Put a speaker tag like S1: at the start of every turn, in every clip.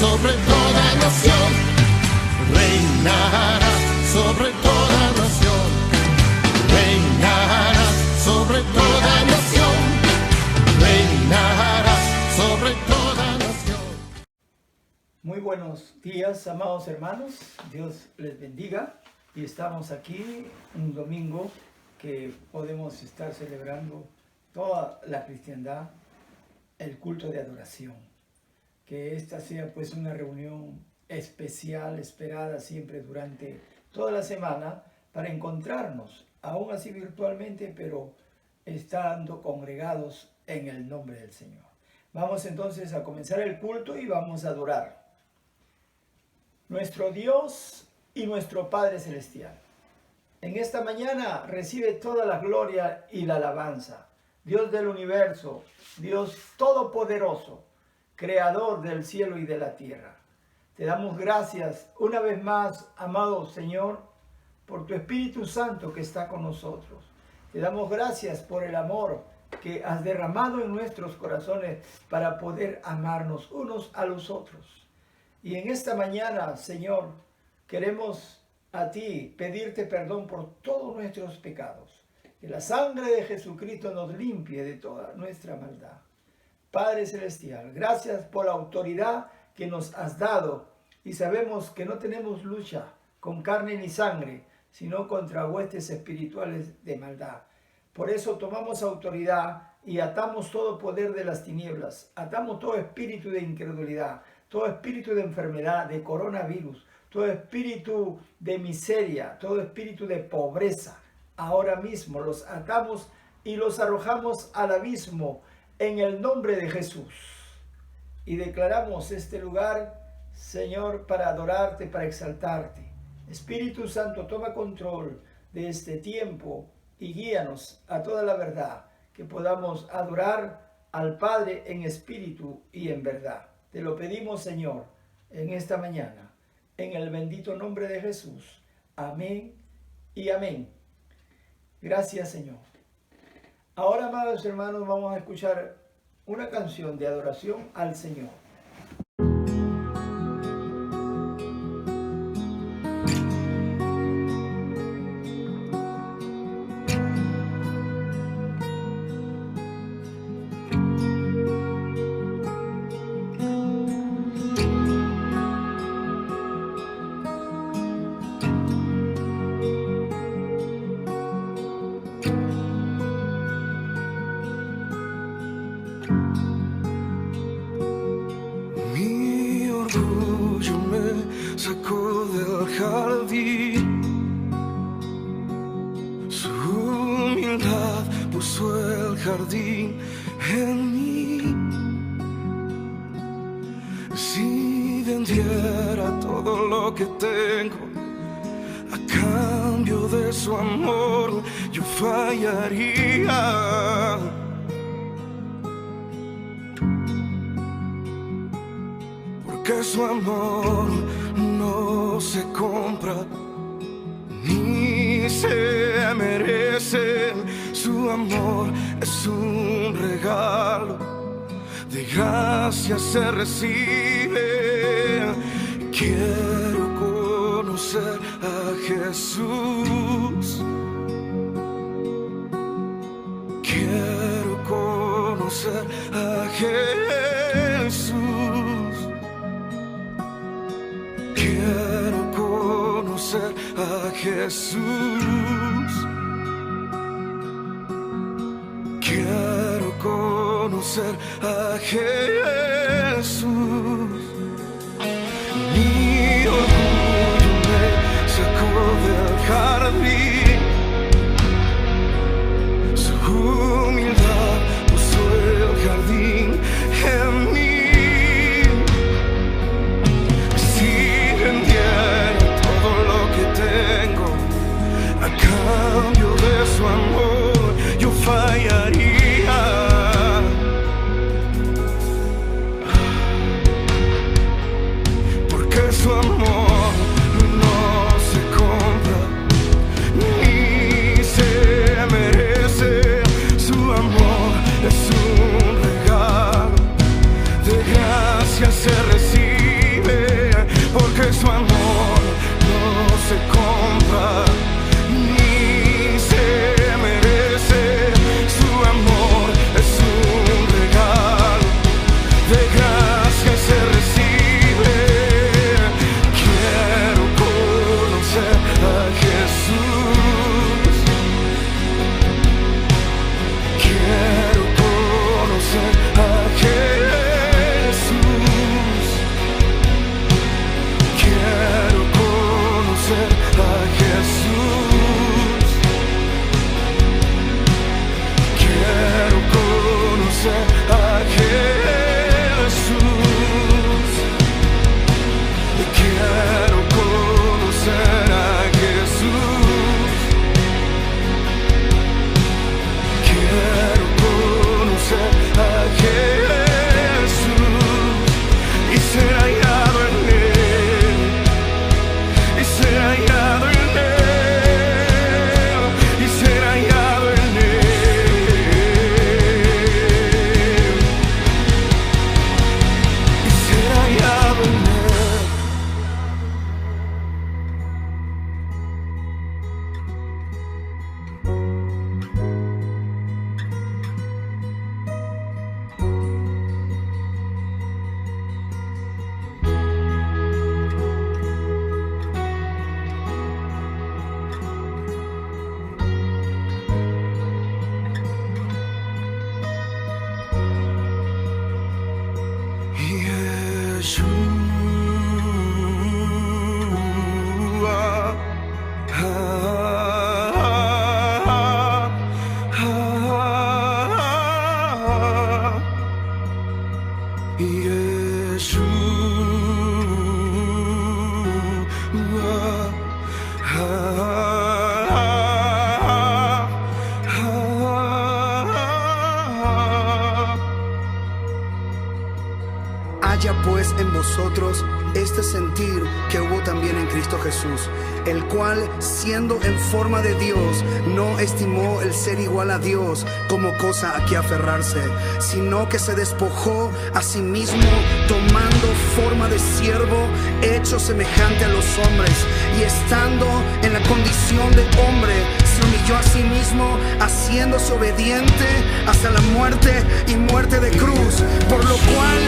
S1: sobre toda nación, reinará sobre toda nación, reinará sobre toda nación, reinará sobre toda nación.
S2: Muy buenos días, amados hermanos, Dios les bendiga, y estamos aquí un domingo que podemos estar celebrando toda la cristiandad, el culto de adoración. Que esta sea pues una reunión especial, esperada siempre durante toda la semana para encontrarnos, aún así virtualmente, pero estando congregados en el nombre del Señor. Vamos entonces a comenzar el culto y vamos a adorar nuestro Dios y nuestro Padre Celestial. En esta mañana recibe toda la gloria y la alabanza. Dios del universo, Dios todopoderoso, creador del cielo y de la tierra. Te damos gracias una vez más, amado Señor, por tu Espíritu Santo que está con nosotros. Te damos gracias por el amor que has derramado en nuestros corazones para poder amarnos unos a los otros. Y en esta mañana, Señor, queremos a ti pedirte perdón por todos nuestros pecados. Que la sangre de Jesucristo nos limpie de toda nuestra maldad. Padre Celestial, gracias por la autoridad que nos has dado, y sabemos que no tenemos lucha con carne ni sangre, sino contra huestes espirituales de maldad. Por eso tomamos autoridad y atamos todo poder de las tinieblas, atamos todo espíritu de incredulidad, todo espíritu de enfermedad, de coronavirus, todo espíritu de miseria, todo espíritu de pobreza. Ahora mismo los atamos y los arrojamos al abismo en el nombre de Jesús. Y declaramos este lugar, Señor, para adorarte, para exaltarte. Espíritu Santo, toma control de este tiempo y guíanos a toda la verdad, que podamos adorar al Padre en espíritu y en verdad. Te lo pedimos, Señor, en esta mañana, en el bendito nombre de Jesús. Amén y amén. Gracias, Señor. Ahora, amados hermanos, vamos a escuchar una canción de adoración al Señor.
S3: Sacó del jardín, su humildad puso el jardín en mí. Si vendiera todo lo que tengo a cambio de su amor, yo fallaría. Porque su amor no se compra ni se merece. Su amor es un regalo, de gracia se recibe. Quiero conocer a Jesús. Quiero conocer a Jesús. Quiero conocer a Jesús. Quiero conocer a Jesús. Mi orgullo me sacó del jardín, su humildad puso el jardín en mí. A cambio de su amor, yo fallaría. Porque su amor no se compra
S4: Haya pues en vosotros este sentir que hubo también en Cristo Jesús, el cual, siendo en forma de Dios, no estimó el ser igual a Dios como cosa a que aferrarse, sino que se despojó a sí mismo, tomando forma de siervo, hecho semejante a los hombres, y estando en la condición de hombre, se humilló a sí mismo, haciéndose obediente hasta la muerte y muerte de cruz, por lo cual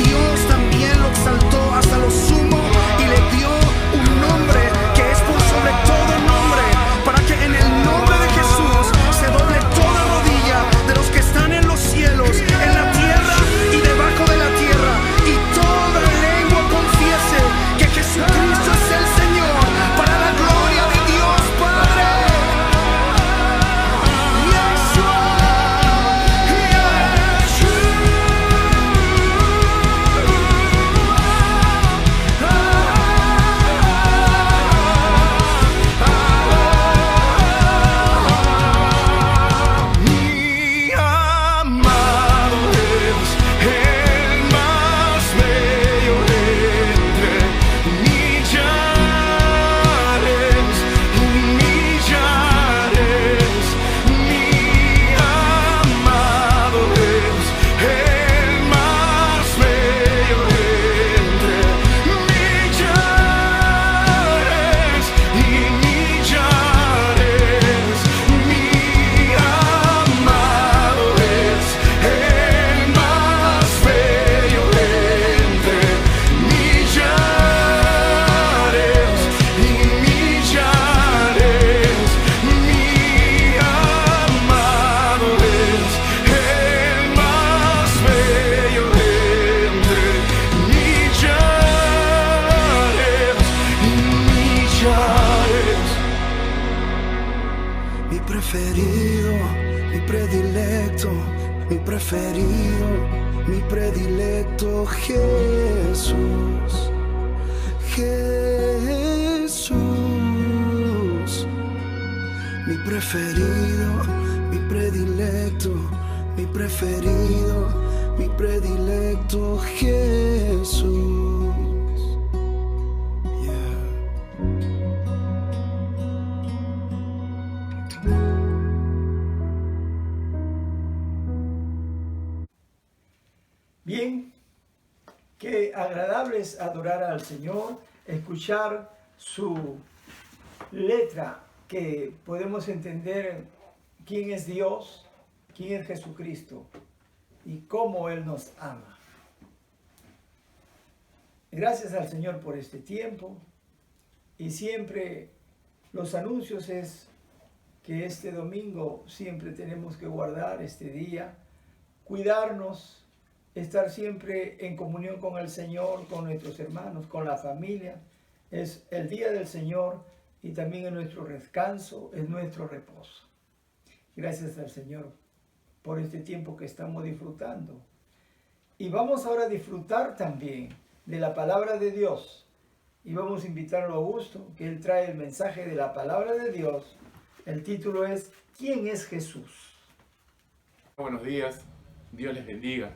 S4: Dios también lo exaltó hasta lo sumo y le dio un nombre que es por sobre todo nombre, para que en el nombre de Jesús se doble toda rodilla de los que están en los cielos, en la tierra y debajo de la tierra, y toda lengua confiese que Jesucristo es el Señor, para la gloria de Dios Padre. Mi predilecto Jesús, Jesús, mi preferido, mi predilecto, mi preferido, mi predilecto Jesús.
S2: Bien, qué agradable es adorar al Señor, escuchar su letra, que podemos entender quién es Dios, quién es Jesucristo y cómo Él nos ama. Gracias al Señor por este tiempo, y siempre los anuncios es que este domingo siempre tenemos que guardar este día, cuidarnos, estar siempre en comunión con el Señor, con nuestros hermanos, con la familia. Es el día del Señor y también es nuestro descanso, es nuestro reposo. Gracias al Señor por este tiempo que estamos disfrutando. Y vamos ahora a disfrutar también de la palabra de Dios. Y vamos a invitarlo a Augusto, que él trae el mensaje de la palabra de Dios. El título es ¿Quién es Jesús?
S5: Buenos días, Dios les bendiga.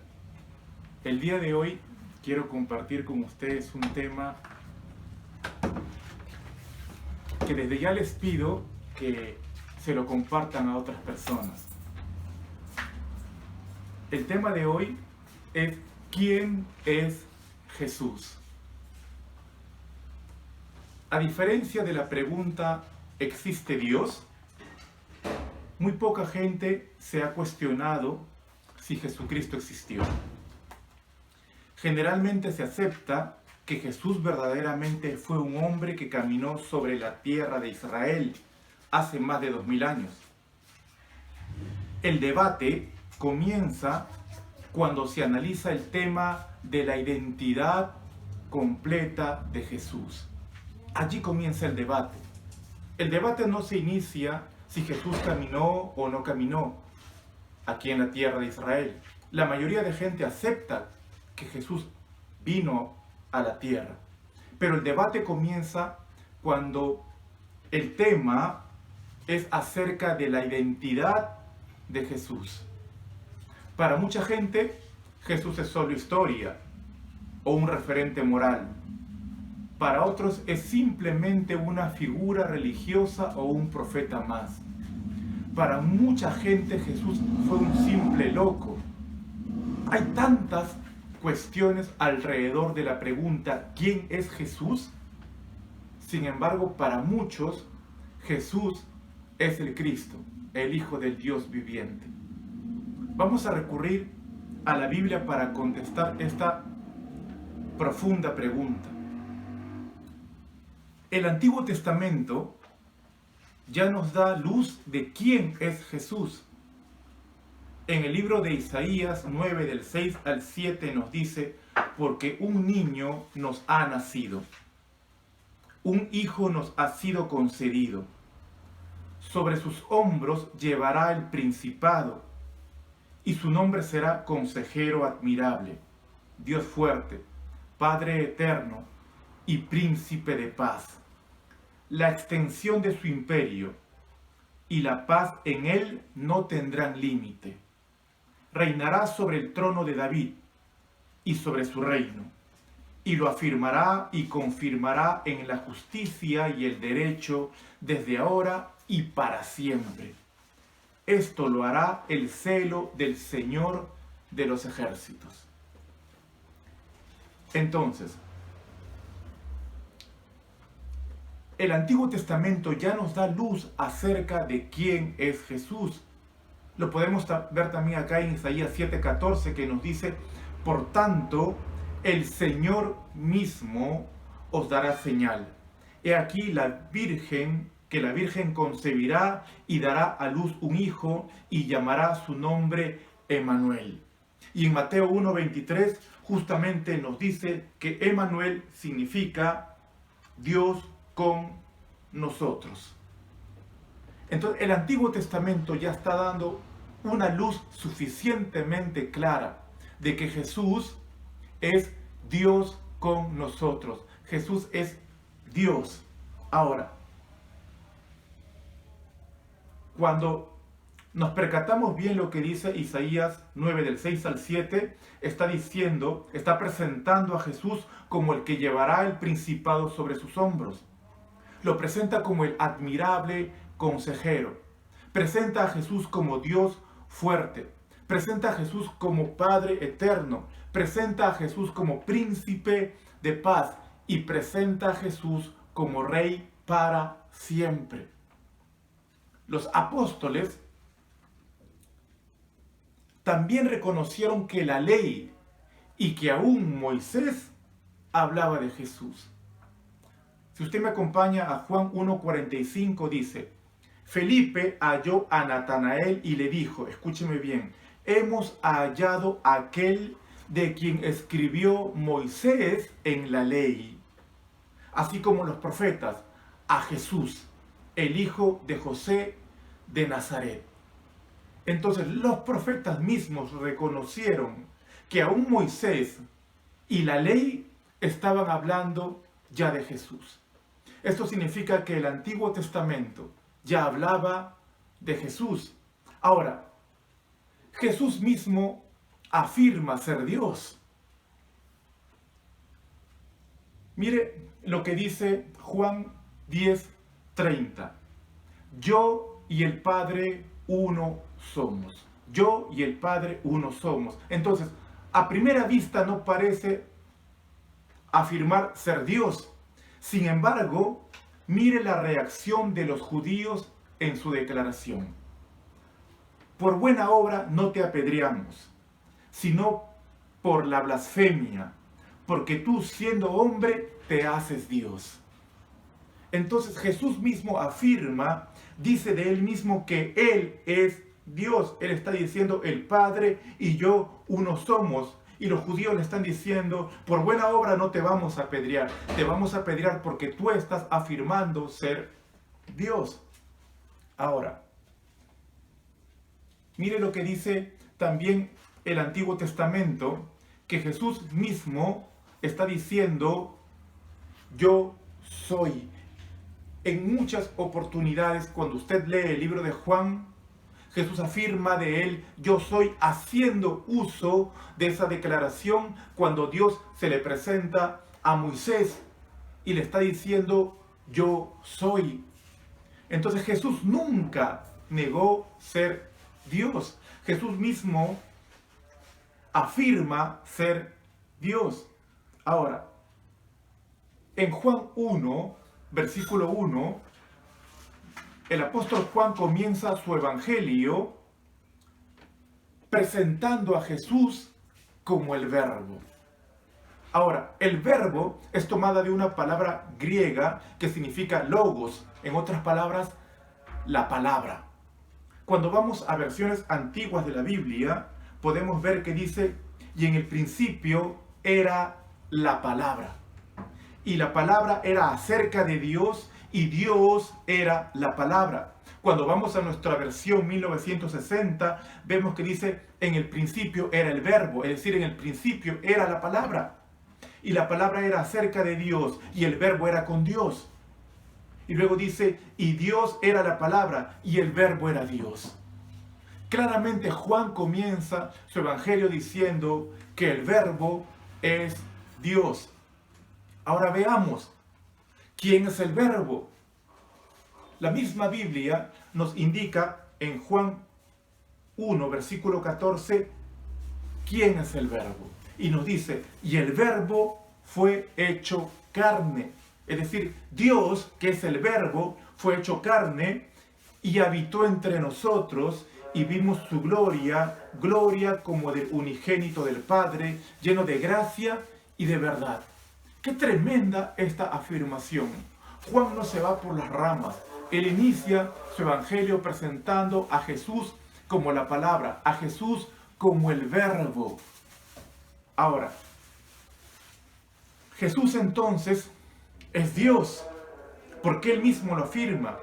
S5: El día de hoy quiero compartir con ustedes un tema que desde ya les pido que se lo compartan a otras personas. El tema de hoy es ¿quién es Jesús? A diferencia de la pregunta ¿existe Dios?, muy poca gente se ha cuestionado si Jesucristo existió. Generalmente se acepta que Jesús verdaderamente fue un hombre que caminó sobre la tierra de Israel hace más de 2000 años. El debate comienza cuando se analiza el tema de la identidad completa de Jesús. Allí comienza el debate. El debate no se inicia si Jesús caminó o no caminó aquí en la tierra de Israel. La mayoría de gente acepta que Jesús vino a la tierra. Pero el debate comienza cuando el tema es acerca de la identidad de Jesús. Para mucha gente, Jesús es solo historia o un referente moral. Para otros es simplemente una figura religiosa o un profeta más. Para mucha gente Jesús fue un simple loco. Hay tantas cuestiones alrededor de la pregunta ¿quién es Jesús? Sin embargo, para muchos Jesús es el Cristo, el Hijo del Dios viviente. Vamos a recurrir a la Biblia para contestar esta profunda pregunta. El Antiguo Testamento ya nos da luz de quién es Jesús. En el libro de Isaías 9, del 6 al 7 nos dice, porque un niño nos ha nacido, un hijo nos ha sido concedido. Sobre sus hombros llevará el principado, y su nombre será Consejero Admirable, Dios Fuerte, Padre Eterno y Príncipe de Paz. La extensión de su imperio y la paz en él no tendrán límite. Reinará sobre el trono de David y sobre su reino, y lo afirmará y confirmará en la justicia y el derecho desde ahora y para siempre. Esto lo hará el celo del Señor de los ejércitos. Entonces, el Antiguo Testamento ya nos da luz acerca de quién es Jesús. Lo podemos ver también acá en Isaías 7:14 que nos dice, por tanto, el Señor mismo os dará señal. He aquí que la Virgen concebirá y dará a luz un hijo y llamará su nombre Emmanuel. Y en Mateo 1:23 justamente nos dice que Emmanuel significa Dios con nosotros. Entonces el Antiguo Testamento ya está dando una luz suficientemente clara de que Jesús es Dios con nosotros. Jesús es Dios. Ahora, cuando nos percatamos bien lo que dice Isaías 9 del 6 al 7, está presentando a Jesús como el que llevará el principado sobre sus hombros. Lo presenta como el admirable consejero. Presenta a Jesús como Dios fuerte. Presenta a Jesús como Padre eterno. Presenta a Jesús como príncipe de paz. Y presenta a Jesús como Rey para siempre. Los apóstoles también reconocieron que la ley y que aún Moisés hablaba de Jesús. Si usted me acompaña a Juan 1:45 dice, Felipe halló a Natanael y le dijo, escúcheme bien, hemos hallado a aquel de quien escribió Moisés en la ley, así como los profetas, a Jesús, el hijo de José de Nazaret. Entonces los profetas mismos reconocieron que aún Moisés y la ley estaban hablando ya de Jesús. Esto significa que el Antiguo Testamento ya hablaba de Jesús. Ahora, Jesús mismo afirma ser Dios. Mire lo que dice Juan 10:30. Yo y el Padre uno somos. Yo y el Padre uno somos. Entonces, a primera vista no parece afirmar ser Dios. Sin embargo, mire la reacción de los judíos en su declaración. Por buena obra no te apedreamos, sino por la blasfemia, porque tú siendo hombre te haces Dios. Entonces Jesús mismo afirma, dice de él mismo que él es Dios. Él está diciendo el Padre y yo uno somos. Y los judíos le están diciendo, por buena obra no te vamos a apedrear, te vamos a apedrear porque tú estás afirmando ser Dios. Ahora, mire lo que dice también el Antiguo Testamento, que Jesús mismo está diciendo, yo soy. En muchas oportunidades, cuando usted lee el libro de Juan, Jesús afirma de él, yo soy, haciendo uso de esa declaración cuando Dios se le presenta a Moisés y le está diciendo, yo soy. Entonces Jesús nunca negó ser Dios. Jesús mismo afirma ser Dios. Ahora, en Juan 1, versículo 1, el apóstol Juan comienza su evangelio presentando a Jesús como el Verbo. Ahora, el verbo es tomada de una palabra griega que significa logos, en otras palabras, la palabra. Cuando vamos a versiones antiguas de la Biblia, podemos ver que dice, y en el principio era la palabra. Y la palabra era acerca de Dios, y Dios era la palabra. Cuando vamos a nuestra versión 1960, vemos que dice, en el principio era el verbo, es decir, en el principio era la palabra. Y la palabra era acerca de Dios, y el verbo era con Dios. Y luego dice, y Dios era la palabra, y el verbo era Dios. Claramente Juan comienza su evangelio diciendo que el verbo es Dios. Ahora veamos, ¿quién es el verbo? La misma Biblia nos indica en Juan 1, versículo 14, ¿quién es el verbo? Y nos dice, y el verbo fue hecho carne. Es decir, Dios, que es el verbo, fue hecho carne y habitó entre nosotros y vimos su gloria, gloria como del unigénito del Padre, lleno de gracia y de verdad. ¡Qué tremenda esta afirmación! Juan no se va por las ramas. Él inicia su evangelio presentando a Jesús como la palabra, a Jesús como el verbo. Ahora, Jesús entonces es Dios, porque Él mismo lo afirma.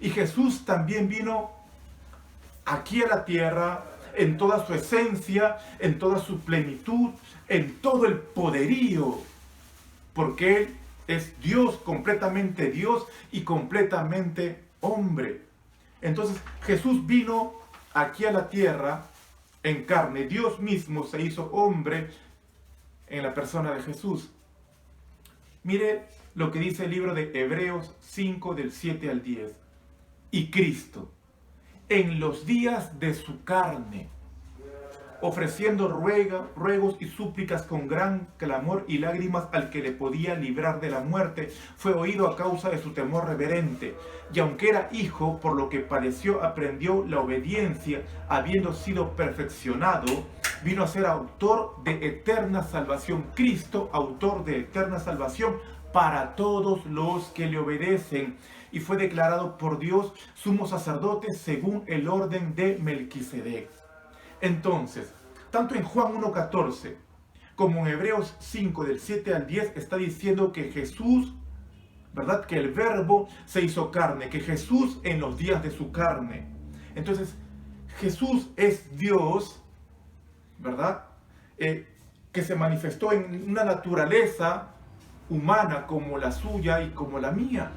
S5: Y Jesús también vino aquí a la tierra en toda su esencia, en toda su plenitud, en todo el poderío, porque Él es Dios, completamente Dios y completamente hombre. Entonces Jesús vino aquí a la tierra en carne. Dios mismo se hizo hombre en la persona de Jesús. Mire lo que dice el libro de Hebreos 5 del 7 al 10. Y Cristo, en los días de su carne, ofreciendo ruegos y súplicas con gran clamor y lágrimas al que le podía librar de la muerte, fue oído a causa de su temor reverente. Y aunque era hijo, por lo que padeció, aprendió la obediencia, habiendo sido perfeccionado, vino a ser autor de eterna salvación. Cristo, autor de eterna salvación para todos los que le obedecen. Y fue declarado por Dios sumo sacerdote según el orden de Melquisedec. Entonces, tanto en Juan 1.14 como en Hebreos 5 del 7 al 10 está diciendo que Jesús, ¿verdad? Que el verbo se hizo carne, que Jesús en los días de su carne. Entonces, Jesús es Dios, ¿verdad? Que se manifestó en una naturaleza humana como la suya y como la mía.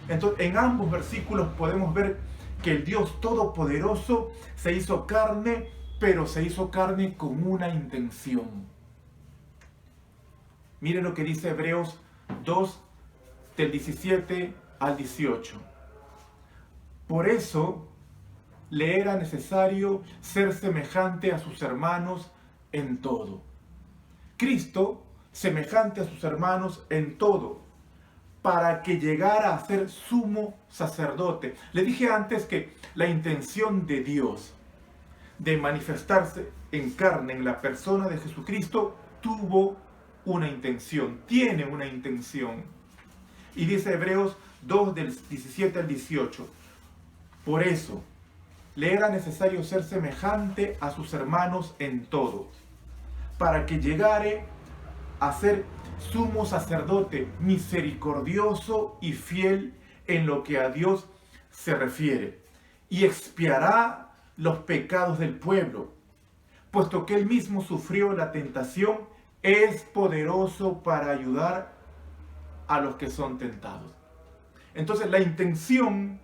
S5: Entonces, en ambos versículos podemos ver que el Dios Todopoderoso se hizo carne, pero se hizo carne con una intención. Miren lo que dice Hebreos 2, del 17 al 18. Por eso le era necesario ser semejante a sus hermanos en todo. Cristo, semejante a sus hermanos en todo, para que llegara a ser sumo sacerdote. Le dije antes que la intención de Dios de manifestarse en carne en la persona de Jesucristo tuvo una intención, tiene una intención. Y dice Hebreos 2 del 17 al 18, por eso le era necesario ser semejante a sus hermanos en todo, para que llegare a ser sumo sacerdote misericordioso y fiel en lo que a Dios se refiere, y expiará los pecados del pueblo, puesto que él mismo sufrió la tentación, es poderoso para ayudar a los que son tentados. Entonces la intención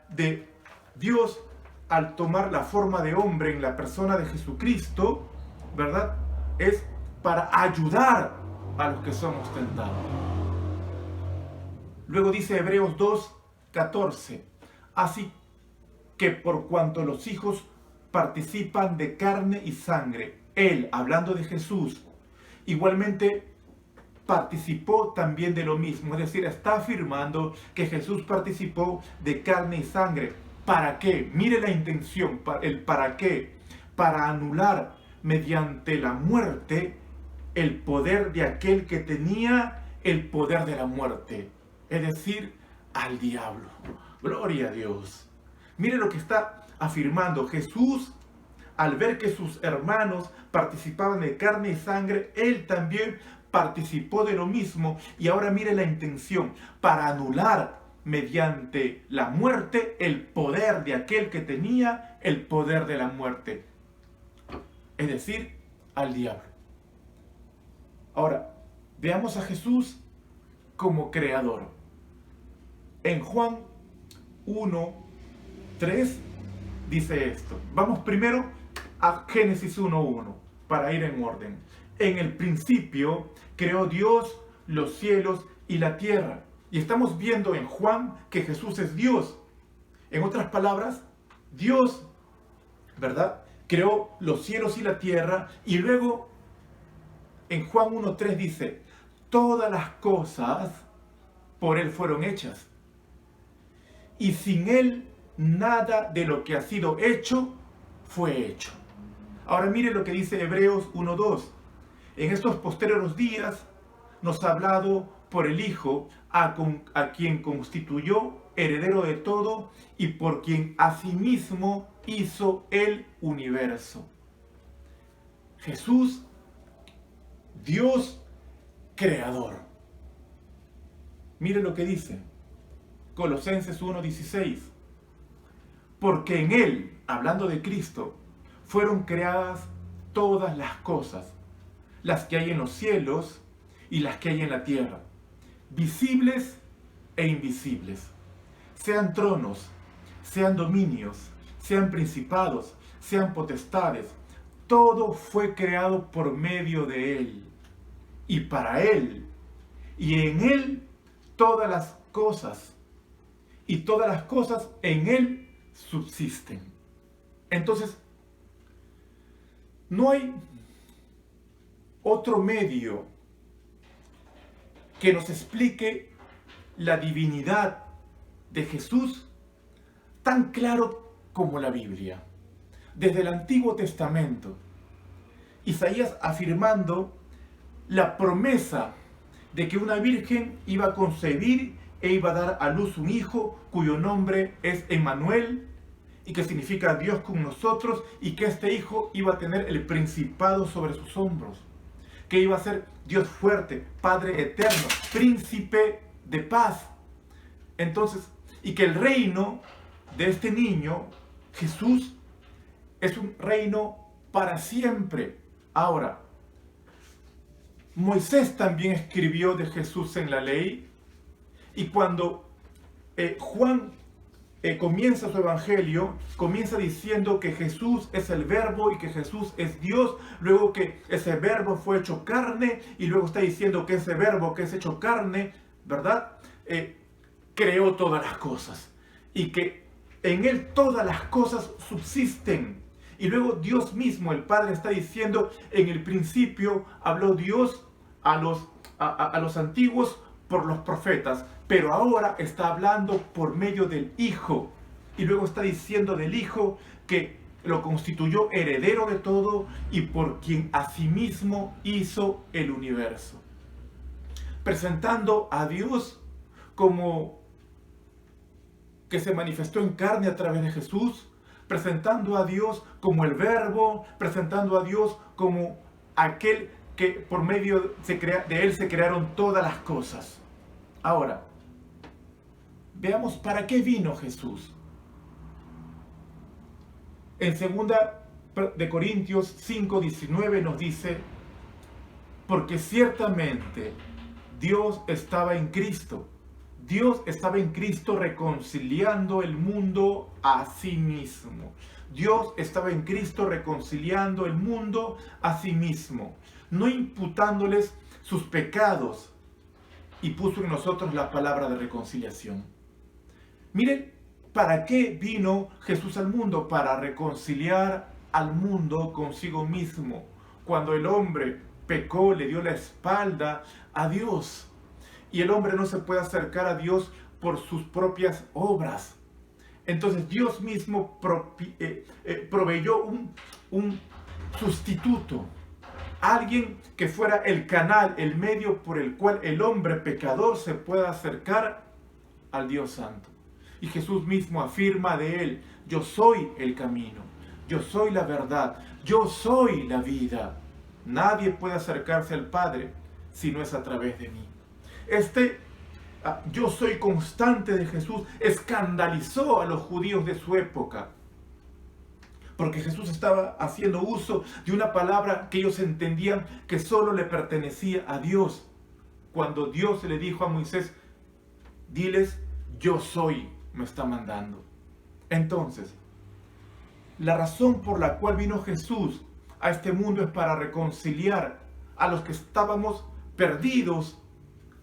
S5: de Dios al tomar la forma de hombre en la persona de Jesucristo, ¿verdad?, es para ayudar a los que somos tentados. Luego dice Hebreos 2:14, así que por cuanto los hijos participan de carne y sangre, él, hablando de Jesús, igualmente participó también de lo mismo. Es decir, está afirmando que Jesús participó de carne y sangre. ¿Para qué? Mire la intención, el para qué. Para anular mediante la muerte el poder de aquel que tenía el poder de la muerte, es decir, al diablo. Gloria a Dios. Mire lo que está afirmando Jesús. Al ver que sus hermanos participaban de carne y sangre, él también participó de lo mismo. Y ahora mire la intención, para anular mediante la muerte el poder de aquel que tenía el poder de la muerte, es decir, al diablo. Ahora, veamos a Jesús como creador. En Juan 1:3 dice esto. Vamos primero a Génesis 1:1 para ir en orden. En el principio creó Dios los cielos y la tierra. Y estamos viendo en Juan que Jesús es Dios. En otras palabras, Dios, ¿verdad?, creó los cielos y la tierra. Y luego en Juan 1:3 dice, todas las cosas por Él fueron hechas. Y sin Él nada de lo que ha sido hecho fue hecho. Ahora mire lo que dice Hebreos 1:2. En estos posteriores días nos ha hablado por el Hijo, a quien constituyó heredero de todo y por quien asimismo hizo el universo. Jesús, Dios creador. Mire lo que dice Colosenses 1:16. Porque en Él, hablando de Cristo, fueron creadas todas las cosas, las que hay en los cielos y las que hay en la tierra, visibles e invisibles, sean tronos, sean dominios, sean principados, sean potestades, todo fue creado por medio de Él y para Él, y en Él todas las cosas, y todas las cosas en Él subsisten. Entonces, no hay otro medio que nos explique la divinidad de Jesús tan claro como la Biblia. Desde el Antiguo Testamento, Isaías afirmando la promesa de que una virgen iba a concebir e iba a dar a luz un hijo cuyo nombre es Emmanuel, y que significa Dios con nosotros, y que este hijo iba a tener el principado sobre sus hombros, que iba a ser Dios fuerte, Padre eterno, príncipe de paz. Entonces, y que el reino de este niño, Jesús, es un reino para siempre. Ahora, Moisés también escribió de Jesús en la ley, y cuando Juan comienza su evangelio, comienza diciendo que Jesús es el verbo y que Jesús es Dios, luego que ese verbo fue hecho carne, y luego está diciendo que ese verbo que es hecho carne, ¿verdad?, creó todas las cosas, y que en Él todas las cosas subsisten. Y luego Dios mismo, el Padre, está diciendo, en el principio habló Dios a los antiguos por los profetas, pero ahora está hablando por medio del Hijo. Y luego está diciendo del Hijo que lo constituyó heredero de todo y por quien asimismo hizo el universo. Presentando a Dios como que se manifestó en carne a través de Jesús, presentando a Dios como el Verbo, presentando a Dios como aquel que por medio de él se crearon todas las cosas. Ahora, veamos para qué vino Jesús. En 2 de Corintios 5:19 nos dice, porque ciertamente Dios estaba en Cristo. Dios estaba en Cristo reconciliando el mundo a sí mismo. Dios estaba en Cristo reconciliando el mundo a sí mismo, no imputándoles sus pecados, y puso en nosotros la palabra de reconciliación. Miren, ¿para qué vino Jesús al mundo? Para reconciliar al mundo consigo mismo. Cuando el hombre pecó, le dio la espalda a Dios. Y el hombre no se puede acercar a Dios por sus propias obras. Entonces Dios mismo proveyó un sustituto. Alguien que fuera el canal, el medio por el cual el hombre pecador se pueda acercar al Dios Santo. Y Jesús mismo afirma de él, yo soy el camino, yo soy la verdad, yo soy la vida. Nadie puede acercarse al Padre si no es a través de mí. Yo soy constante de Jesús escandalizó a los judíos de su época. Porque Jesús estaba haciendo uso de una palabra que ellos entendían que solo le pertenecía a Dios. Cuando Dios le dijo a Moisés, diles, yo soy, me está mandando. Entonces, la razón por la cual vino Jesús a este mundo es para reconciliar a los que estábamos perdidos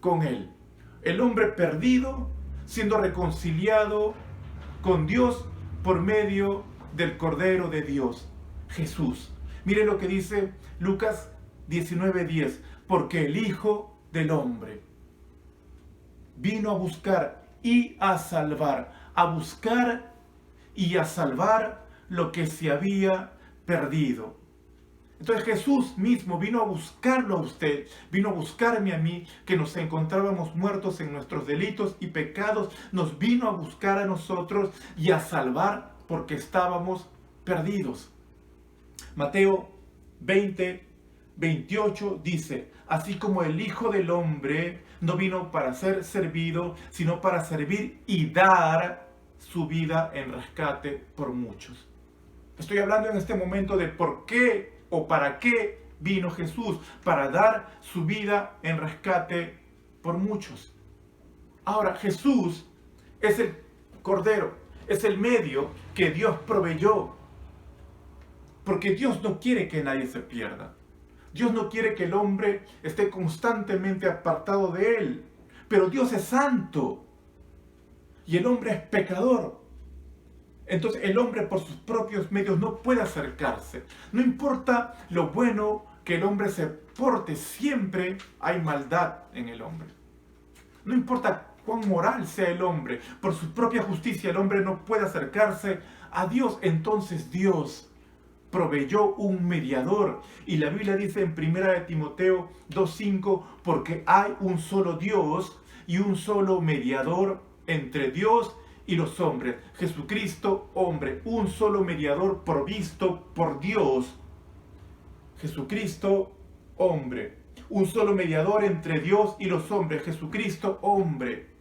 S5: con Él. El hombre perdido siendo reconciliado con Dios por medio del Cordero de Dios, Jesús. Mire lo que dice Lucas 19:10, porque el Hijo del Hombre vino a buscar y a salvar, a buscar y a salvar lo que se había perdido. Entonces Jesús mismo vino a buscarlo a usted, vino a buscarme a mí, que nos encontrábamos muertos en nuestros delitos y pecados, nos vino a buscar a nosotros y a salvar porque estábamos perdidos. Mateo 20:28 dice, así como el Hijo del Hombre no vino para ser servido, sino para servir y dar su vida en rescate por muchos. Estoy hablando en este momento de por qué o para qué vino Jesús, para dar su vida en rescate por muchos. Ahora, Jesús es el Cordero, es el medio que Dios proveyó. Porque Dios no quiere que nadie se pierda. Dios no quiere que el hombre esté constantemente apartado de Él. Pero Dios es santo y el hombre es pecador. Entonces el hombre por sus propios medios no puede acercarse. No importa lo bueno que el hombre se porte, siempre hay maldad en el hombre. No importa cuán moral sea el hombre, por su propia justicia el hombre no puede acercarse a Dios. Entonces Dios proveyó un mediador. Y la Biblia dice en 1 Timoteo 2:5, porque hay un solo Dios y un solo mediador entre Dios y los hombres, Jesucristo, hombre, un solo mediador provisto por Dios. Jesucristo, hombre, un solo mediador entre Dios y los hombres, Jesucristo, hombre.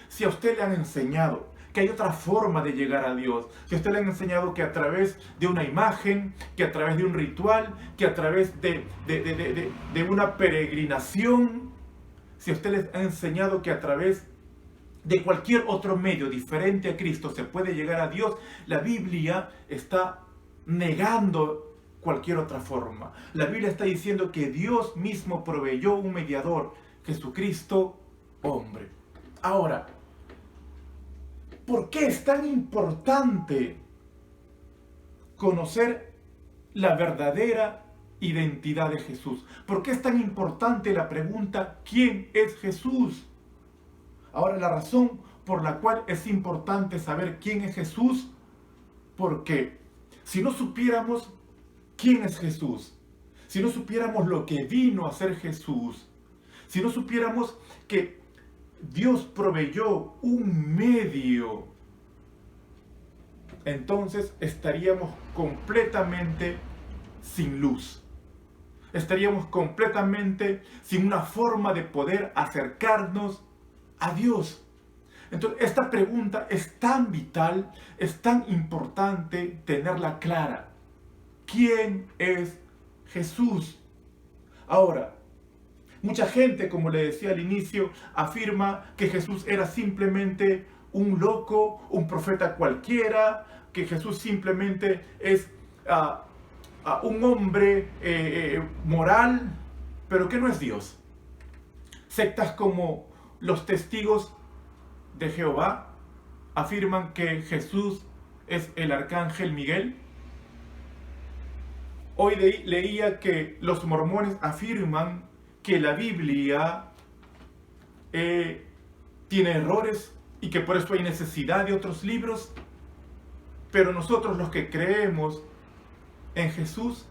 S5: Si a usted le han enseñado que hay otra forma de llegar a Dios, si a usted le han enseñado que a través de una imagen, que a través de un ritual, que a través de una peregrinación, si a usted les ha enseñado que a través de cualquier otro medio diferente a Cristo se puede llegar a Dios, la Biblia está negando cualquier otra forma. La Biblia está diciendo que Dios mismo proveyó un mediador, Jesucristo, hombre. Ahora, ¿por qué es tan importante conocer la verdadera identidad de Jesús? ¿Por qué es tan importante la pregunta, ¿quién es Jesús? Ahora, la razón por la cual es importante saber quién es Jesús, porque si no supiéramos quién es Jesús, si no supiéramos lo que vino a ser Jesús, si no supiéramos que Dios proveyó un medio, entonces estaríamos completamente sin luz. estaríamos completamente sin una forma de poder acercarnos a Dios. Entonces, esta pregunta es tan vital, es tan importante tenerla clara. ¿Quién es Jesús? Ahora, mucha gente, como le decía al inicio, afirma que Jesús era simplemente un loco, un profeta cualquiera, que Jesús simplemente es un hombre moral, pero que no es Dios. Sectas como los Testigos de Jehová afirman que Jesús es el arcángel Miguel. Hoy leía que los mormones afirman que la Biblia tiene errores y que por eso hay necesidad de otros libros. Pero nosotros, los que creemos en Jesús,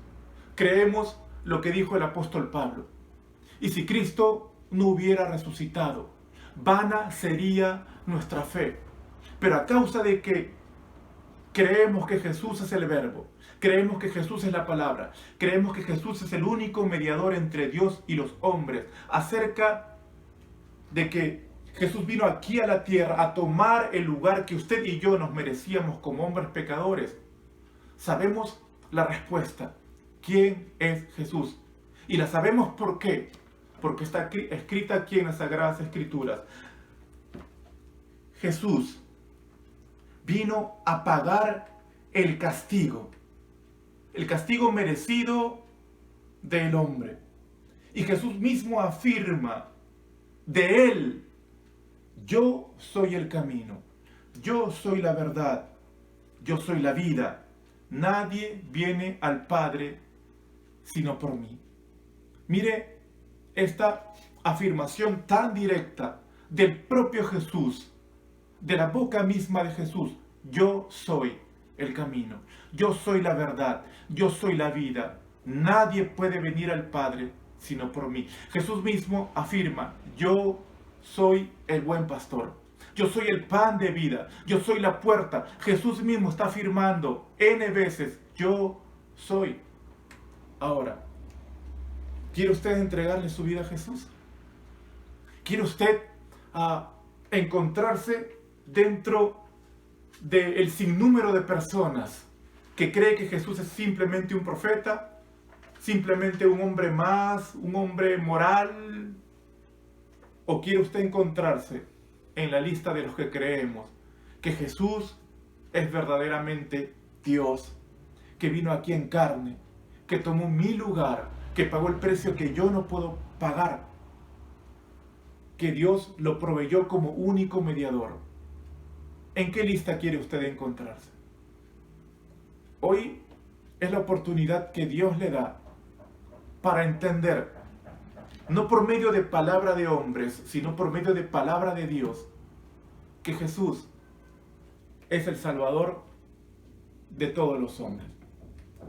S5: creemos lo que dijo el apóstol Pablo. Y si Cristo no hubiera resucitado, vana sería nuestra fe. Pero a causa de que creemos que Jesús es el Verbo, creemos que Jesús es la palabra, creemos que Jesús es el único mediador entre Dios y los hombres, acerca de que Jesús vino aquí a la tierra a tomar el lugar que usted y yo nos merecíamos como hombres pecadores, sabemos la respuesta. ¿Quién es Jesús? Y la sabemos ¿por qué? Porque está escrita aquí en las Sagradas Escrituras. Jesús vino a pagar el castigo merecido del hombre. Y Jesús mismo afirma de él: yo soy el camino, yo soy la verdad, yo soy la vida. Nadie viene al Padre sino por mí. Mire esta afirmación tan directa del propio Jesús, de la boca misma de Jesús: yo soy el camino, yo soy la verdad, yo soy la vida. Nadie puede venir al Padre sino por mí. Jesús mismo afirma: yo soy el buen pastor. Yo soy el pan de vida. Yo soy la puerta. Jesús mismo está afirmando N veces: yo soy. Ahora, ¿quiere usted entregarle su vida a Jesús? ¿Quiere usted encontrarse dentro del sinnúmero de personas que cree que Jesús es simplemente un profeta, simplemente un hombre más, un hombre moral? ¿O quiere usted encontrarse en la lista de los que creemos que Jesús es verdaderamente Dios, que vino aquí en carne, que tomó mi lugar, que pagó el precio que yo no puedo pagar, que Dios lo proveyó como único mediador? ¿En qué lista quiere usted encontrarse? Hoy es la oportunidad que Dios le da para entender, no por medio de palabra de hombres, sino por medio de palabra de Dios, que Jesús es el Salvador de todos los hombres.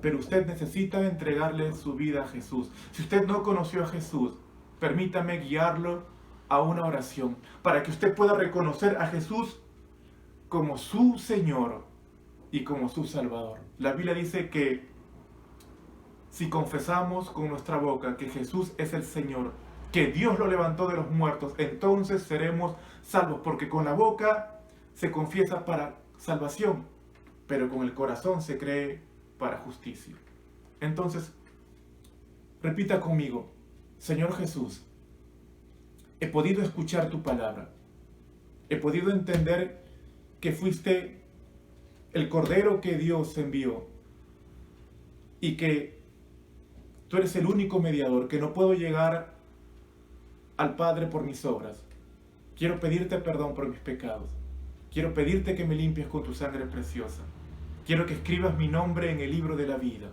S5: Pero usted necesita entregarle su vida a Jesús. Si usted no conoció a Jesús, permítame guiarlo a una oración para que usted pueda reconocer a Jesús como su Señor y como su Salvador. La Biblia dice que si confesamos con nuestra boca que Jesús es el Señor, que Dios lo levantó de los muertos, entonces seremos salvos, porque con la boca se confiesa para salvación, pero con el corazón se cree para justicia. Entonces, repita conmigo: Señor Jesús, he podido escuchar tu palabra, he podido entender que fuiste el Cordero que Dios envió y que tú eres el único mediador, que no puedo llegar al Padre por mis obras. Quiero pedirte perdón por mis pecados. Quiero pedirte que me limpies con tu sangre preciosa. Quiero que escribas mi nombre en el libro de la vida.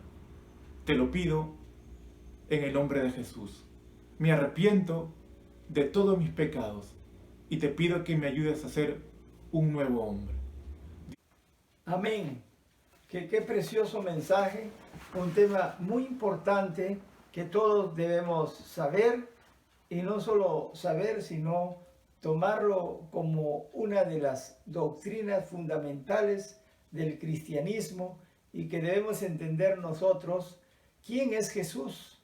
S5: Te lo pido en el nombre de Jesús. Me arrepiento de todos mis pecados y te pido que me ayudes a ser un nuevo hombre.
S2: Amén. Qué precioso mensaje, un tema muy importante que todos debemos saber, y no solo saber, sino tomarlo como una de las doctrinas fundamentales del cristianismo, y que debemos entender nosotros quién es Jesús.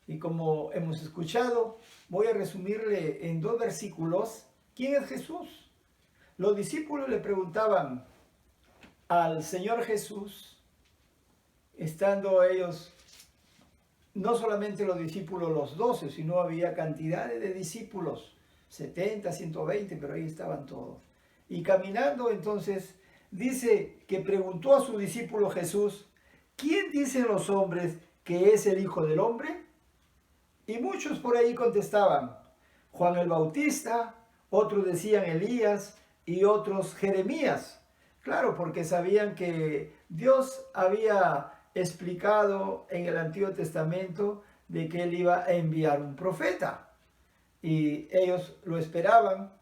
S2: Y como hemos escuchado, voy a resumirle en 2 versículos quién es Jesús. Los discípulos le preguntaban al Señor Jesús, estando ellos, no solamente los discípulos los 12, sino había cantidades de discípulos, 70, 120, pero ahí estaban todos. Y caminando entonces, dice que preguntó a su discípulo Jesús, ¿quién dicen los hombres que es el Hijo del Hombre? Y muchos por ahí contestaban, Juan el Bautista, otros decían Elías y otros Jeremías. Claro, porque sabían que Dios había explicado en el Antiguo Testamento de que Él iba a enviar un profeta. Y ellos lo esperaban.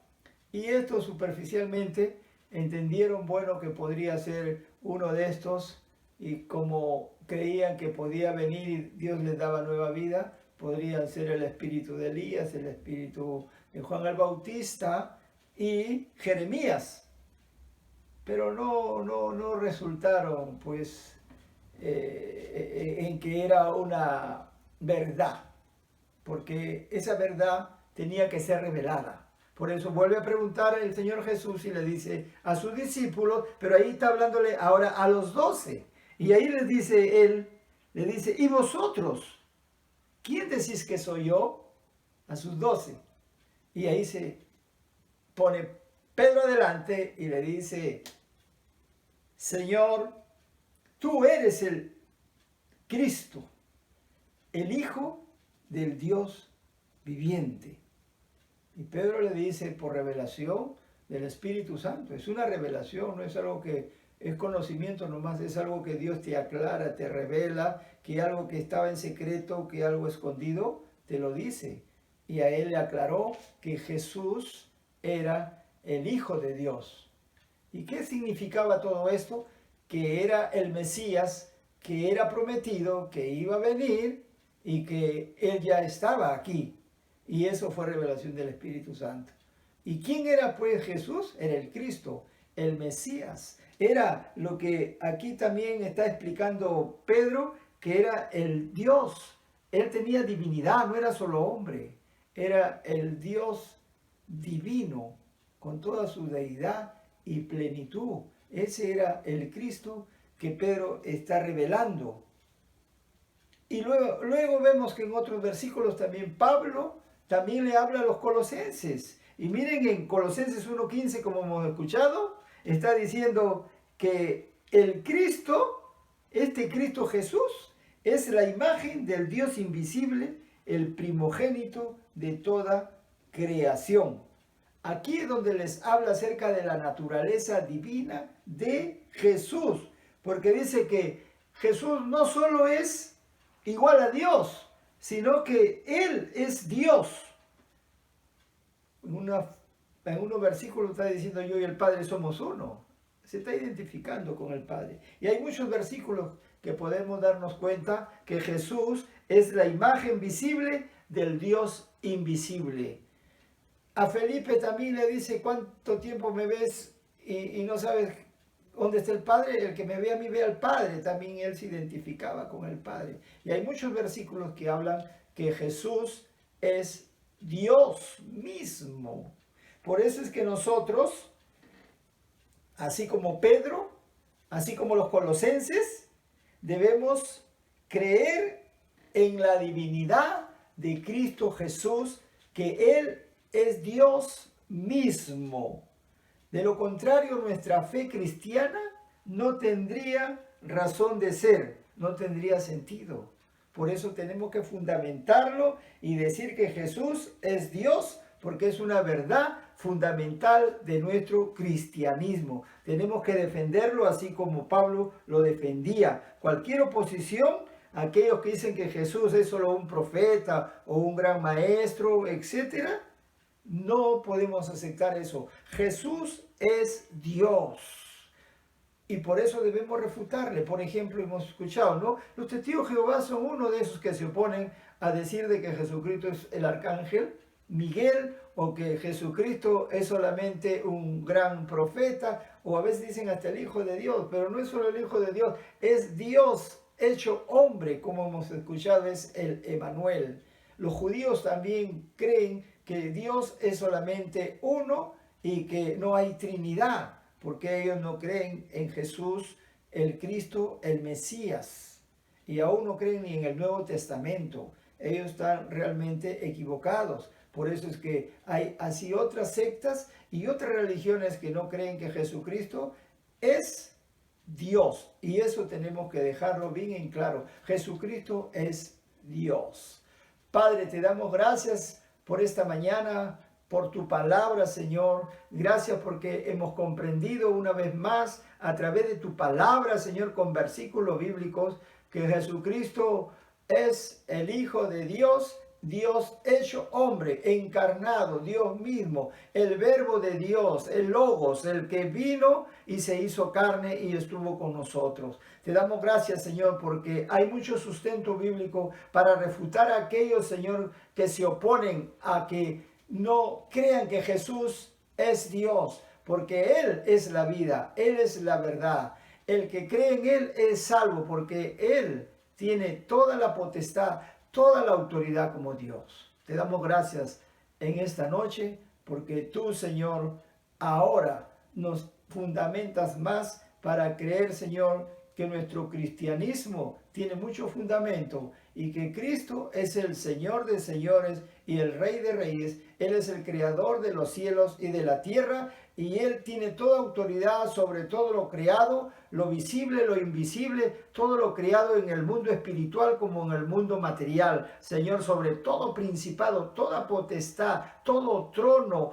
S2: Y estos superficialmente entendieron, bueno, que podría ser uno de estos. Y como creían que podía venir y Dios les daba nueva vida, podrían ser el espíritu de Elías, el espíritu de Juan el Bautista y Jeremías. Pero no resultaron, pues, en que era una verdad, porque esa verdad tenía que ser revelada. Por eso vuelve a preguntar el Señor Jesús y le dice a sus discípulos, pero ahí está hablándole ahora a los 12. Y ahí les dice él, le dice, ¿y vosotros? ¿Quién decís que soy yo? A sus 12. Y ahí se pone Pedro adelante y le dice, Señor, tú eres el Cristo, el Hijo del Dios viviente. Y Pedro le dice, por revelación del Espíritu Santo. Es una revelación, no es algo que es conocimiento nomás, es algo que Dios te aclara, te revela, que algo que estaba en secreto, que algo escondido, te lo dice. Y a él le aclaró que Jesús era el Hijo de Dios. ¿Y qué significaba todo esto? Que era el Mesías, que era prometido, que iba a venir y que él ya estaba aquí. Y eso fue revelación del Espíritu Santo. ¿Y quién era pues Jesús? Era el Cristo, el Mesías. Era lo que aquí también está explicando Pedro, que era el Dios. Él tenía divinidad, no era solo hombre. Era el Dios divino, con toda su deidad y plenitud. Ese era el Cristo que Pedro está revelando. Y luego vemos que en otros versículos también Pablo también le habla a los colosenses. Y miren en Colosenses 1:15, como hemos escuchado, está diciendo que el Cristo, este Cristo Jesús, es la imagen del Dios invisible, el primogénito de toda creación. Aquí es donde les habla acerca de la naturaleza divina de Jesús, porque dice que Jesús no solo es igual a Dios, sino que Él es Dios. En unos versículos está diciendo yo y el Padre somos uno. Se está identificando con el Padre. Y hay muchos versículos que podemos darnos cuenta que Jesús es la imagen visible del Dios invisible. A Felipe también le dice, ¿cuánto tiempo me ves y no sabes dónde está el Padre? El que me ve a mí ve al Padre. También él se identificaba con el Padre. Y hay muchos versículos que hablan que Jesús es Dios mismo. Por eso es que nosotros, así como Pedro, así como los colosenses, debemos creer en la divinidad de Cristo Jesús, que Él es Dios mismo. De lo contrario, nuestra fe cristiana no tendría razón de ser, no tendría sentido. Por eso tenemos que fundamentarlo y decir que Jesús es Dios, porque es una verdad fundamental de nuestro cristianismo. Tenemos que defenderlo así como Pablo lo defendía. Cualquier oposición, aquellos que dicen que Jesús es solo un profeta o un gran maestro, etc., no podemos aceptar eso. Jesús es Dios. Y por eso debemos refutarle. Por ejemplo, hemos escuchado, ¿no? Los testigos de Jehová son uno de esos que se oponen a decir de que Jesucristo es el arcángel Miguel, o que Jesucristo es solamente un gran profeta, o a veces dicen hasta el Hijo de Dios, pero no es solo el Hijo de Dios, es Dios hecho hombre, como hemos escuchado, es el Emanuel. Los judíos también creen que Dios es solamente uno y que no hay Trinidad, porque ellos no creen en Jesús, el Cristo, el Mesías, y aún no creen ni en el Nuevo Testamento. Ellos están realmente equivocados. Por eso es que hay así otras sectas y otras religiones que no creen que Jesucristo es Dios. Y eso tenemos que dejarlo bien en claro. Jesucristo es Dios. Padre, te damos gracias por esta mañana, por tu palabra, Señor. Gracias porque hemos comprendido una vez más a través de tu palabra, Señor, con versículos bíblicos, que Jesucristo es el Hijo de Dios, Dios hecho hombre, encarnado, Dios mismo, el Verbo de Dios, el Logos, el que vino y se hizo carne y estuvo con nosotros. Te damos gracias, Señor, porque hay mucho sustento bíblico para refutar a aquellos, Señor, que se oponen a que no crean que Jesús es Dios, porque Él es la vida, Él es la verdad. El que cree en Él es salvo, porque Él tiene toda la potestad, toda la autoridad como Dios. Te damos gracias en esta noche, porque tú, Señor, ahora nos fundamentas más para creer, Señor, que nuestro cristianismo tiene mucho fundamento y que Cristo es el Señor de señores y el Rey de reyes. Él es el creador de los cielos y de la tierra, y Él tiene toda autoridad sobre todo lo creado, lo visible, lo invisible, todo lo creado en el mundo espiritual como en el mundo material. Señor, sobre todo principado, toda potestad, todo trono,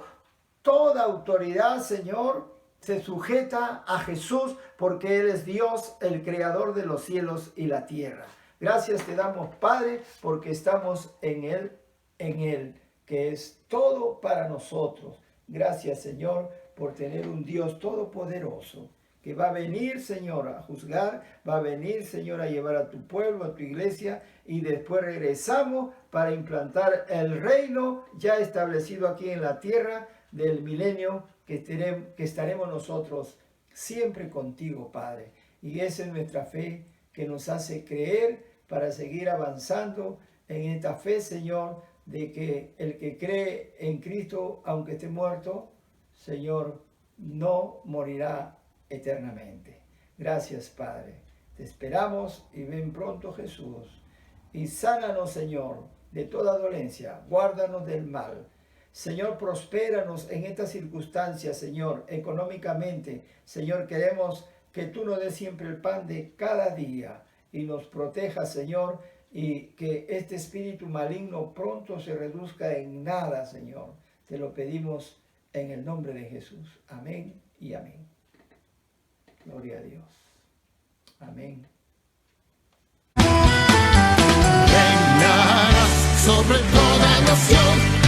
S2: toda autoridad, Señor, se sujeta a Jesús, porque Él es Dios, el creador de los cielos y la tierra. Gracias te damos, Padre, porque estamos en Él, que es todo para nosotros. Gracias, Señor, por tener un Dios todopoderoso, que va a venir, Señor, a juzgar, va a venir, Señor, a llevar a tu pueblo, a tu iglesia, y después regresamos para implantar el reino ya establecido aquí en la tierra del milenio, que estaremos nosotros siempre contigo, Padre. Y esa es nuestra fe que nos hace creer para seguir avanzando en esta fe, Señor, de que el que cree en Cristo, aunque esté muerto, Señor, no morirá eternamente. Gracias, Padre. Te esperamos y ven pronto, Jesús. Y sánanos, Señor, de toda dolencia. Guárdanos del mal. Señor, prospéranos en estas circunstancias, Señor, económicamente. Señor, queremos que tú nos des siempre el pan de cada día y nos protejas, Señor, y que este espíritu maligno pronto se reduzca en nada, Señor. Te lo pedimos en el nombre de Jesús. Amén y amén. Gloria a Dios. Amén.
S1: Reinarás sobre toda nación.